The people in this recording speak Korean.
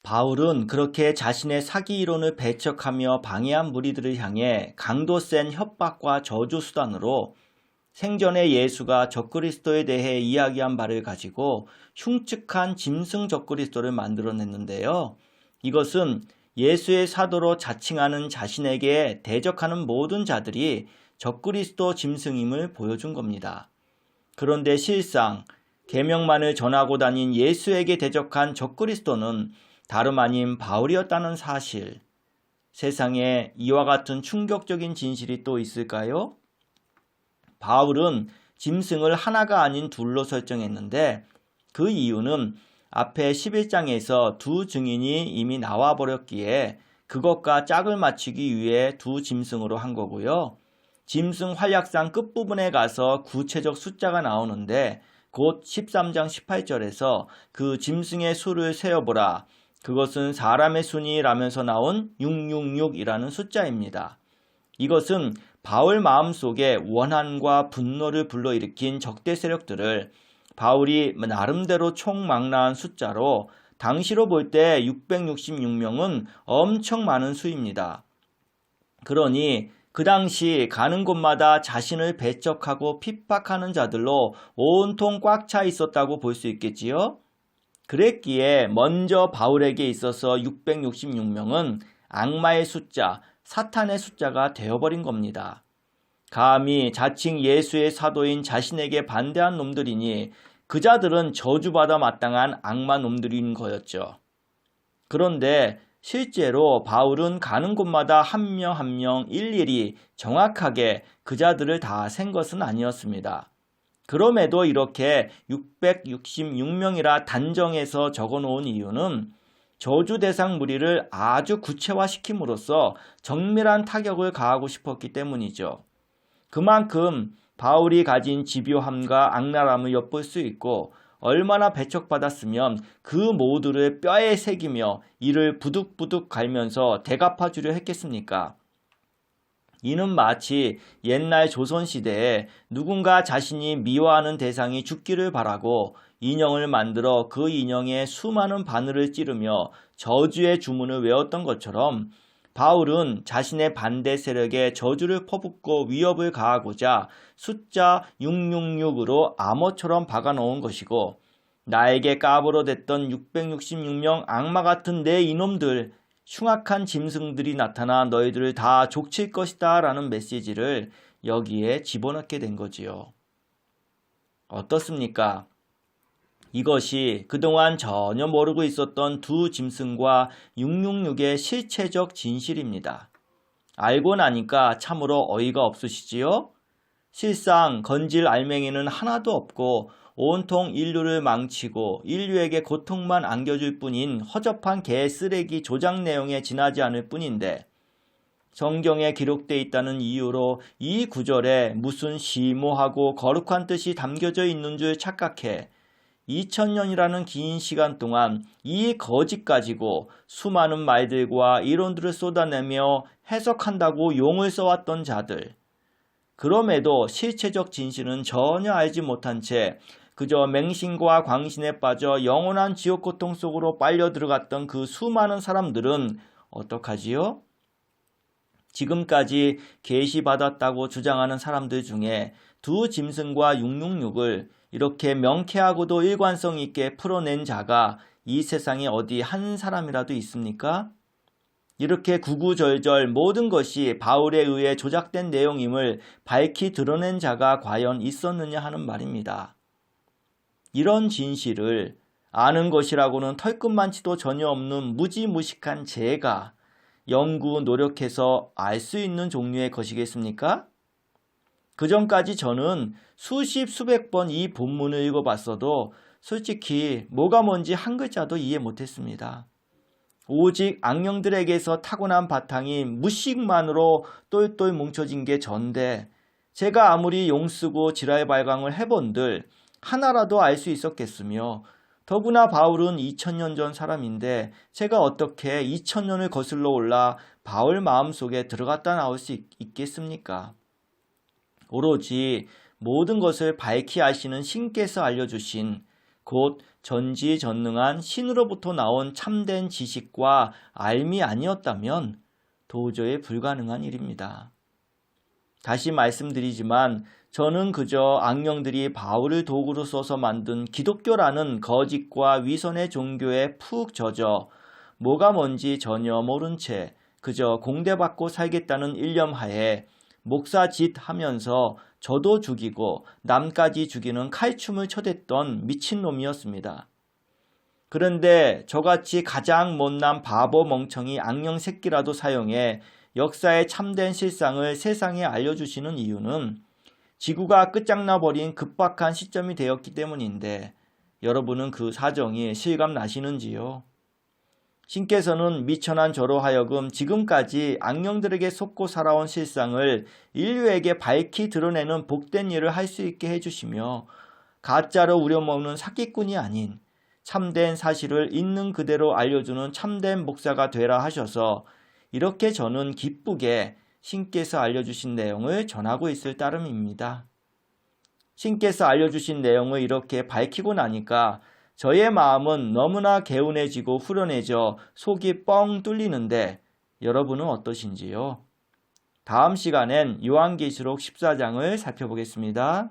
바울은 그렇게 자신의 사기 이론을 배척하며 방해한 무리들을 향해 강도 센 협박과 저주 수단으로 생전에 예수가 적그리스도에 대해 이야기한 바를 가지고 흉측한 짐승 적그리스도를 만들어냈는데요. 이것은 예수의 사도로 자칭하는 자신에게 대적하는 모든 자들이 적그리스도 짐승임을 보여준 겁니다. 그런데 실상 계명만을 전하고 다닌 예수에게 대적한 적그리스도는 다름 아닌 바울이었다는 사실. 세상에 이와 같은 충격적인 진실이 또 있을까요? 바울은 짐승을 하나가 아닌 둘로 설정했는데 그 이유는 앞에 11장에서 두 증인이 이미 나와 버렸기에 그것과 짝을 맞추기 위해 두 짐승으로 한 거고요. 짐승 활약상 끝부분에 가서 구체적 숫자가 나오는데 곧 13장 18절에서 그 짐승의 수를 세어보라. 그것은 사람의 순이라면서 나온 666이라는 숫자입니다. 이것은 바울 마음속에 원한과 분노를 불러일으킨 적대 세력들을 바울이 나름대로 총망라한 숫자로 당시로 볼 때 666명은 엄청 많은 수입니다. 그러니 그 당시 가는 곳마다 자신을 배척하고 핍박하는 자들로 온통 꽉 차 있었다고 볼 수 있겠지요. 그랬기에 먼저 바울에게 있어서 666명은 악마의 숫자, 사탄의 숫자가 되어버린 겁니다. 감히 자칭 예수의 사도인 자신에게 반대한 놈들이니 그 자들은 저주받아 마땅한 악마 놈들인 거였죠. 그런데 실제로 바울은 가는 곳마다 한 명 한 명 일일이 정확하게 그 자들을 다 센 것은 아니었습니다. 그럼에도 이렇게 666명이라 단정해서 적어놓은 이유는 저주 대상 무리를 아주 구체화시킴으로써 정밀한 타격을 가하고 싶었기 때문이죠. 그만큼 바울이 가진 집요함과 악랄함을 엿볼 수 있고 얼마나 배척받았으면 그 모두를 뼈에 새기며 이를 부득부득 갈면서 대갚아 주려 했겠습니까? 이는 마치 옛날 조선시대에 누군가 자신이 미워하는 대상이 죽기를 바라고 인형을 만들어 그 인형에 수많은 바늘을 찌르며 저주의 주문을 외웠던 것처럼 바울은 자신의 반대 세력에 저주를 퍼붓고 위협을 가하고자 숫자 666으로 암호처럼 박아놓은 것이고 나에게 까불어 댔던 666명 악마 같은 내 이놈들 흉악한 짐승들이 나타나 너희들을 다 족칠 것이다 라는 메시지를 여기에 집어넣게 된 거지요. 어떻습니까? 이것이 그동안 전혀 모르고 있었던 두 짐승과 666의 실체적 진실입니다. 알고 나니까 참으로 어이가 없으시지요? 실상 건질 알맹이는 하나도 없고 온통 인류를 망치고 인류에게 고통만 안겨줄 뿐인 허접한 개쓰레기 조작 내용에 지나지 않을 뿐인데 성경에 기록되어 있다는 이유로 이 구절에 무슨 심오하고 거룩한 뜻이 담겨져 있는 줄 착각해 2000년이라는 긴 시간 동안 이 거짓 가지고 수많은 말들과 이론들을 쏟아내며 해석한다고 용을 써왔던 자들. 그럼에도 실체적 진실은 전혀 알지 못한 채 그저 맹신과 광신에 빠져 영원한 지옥 고통 속으로 빨려 들어갔던 그 수많은 사람들은 어떡하지요? 지금까지 계시받았다고 주장하는 사람들 중에 두 짐승과 666을 이렇게 명쾌하고도 일관성 있게 풀어낸 자가 이 세상에 어디 한 사람이라도 있습니까? 이렇게 구구절절 모든 것이 바울에 의해 조작된 내용임을 밝히 드러낸 자가 과연 있었느냐 하는 말입니다. 이런 진실을 아는 것이라고는 털끝만치도 전혀 없는 무지무식한 제가 연구 노력해서 알 수 있는 종류의 것이겠습니까? 그전까지 저는 수십 수백 번 이 본문을 읽어봤어도 솔직히 뭐가 뭔지 한 글자도 이해 못했습니다. 오직 악령들에게서 타고난 바탕이 무식만으로 똘똘 뭉쳐진 게 전데 제가 아무리 용쓰고 지랄 발광을 해본들 하나라도 알 수 있었겠으며 더구나 바울은 2000년 전 사람인데 제가 어떻게 2000년을 거슬러 올라 바울 마음속에 들어갔다 나올 수 있겠습니까? 오로지 모든 것을 밝히 아시는 신께서 알려주신 곧 전지전능한 신으로부터 나온 참된 지식과 알미 아니었다면 도저히 불가능한 일입니다. 다시 말씀드리지만 저는 그저 악령들이 바울을 도구로 써서 만든 기독교라는 거짓과 위선의 종교에 푹 젖어 뭐가 뭔지 전혀 모른 채 그저 공대받고 살겠다는 일념하에 목사 짓 하면서 저도 죽이고 남까지 죽이는 칼춤을 춰댔던 미친놈이었습니다. 그런데 저같이 가장 못난 바보 멍청이 악령 새끼라도 사용해 역사의 참된 실상을 세상에 알려주시는 이유는 지구가 끝장나버린 급박한 시점이 되었기 때문인데 여러분은 그 사정이 실감나시는지요? 신께서는 미천한 저로 하여금 지금까지 악령들에게 속고 살아온 실상을 인류에게 밝히 드러내는 복된 일을 할 수 있게 해주시며 가짜로 우려먹는 사기꾼이 아닌 참된 사실을 있는 그대로 알려주는 참된 목사가 되라 하셔서 이렇게 저는 기쁘게 신께서 알려주신 내용을 전하고 있을 따름입니다. 신께서 알려주신 내용을 이렇게 밝히고 나니까 저의 마음은 너무나 개운해지고 후련해져 속이 뻥 뚫리는데 여러분은 어떠신지요? 다음 시간엔 요한계시록 14장을 살펴보겠습니다.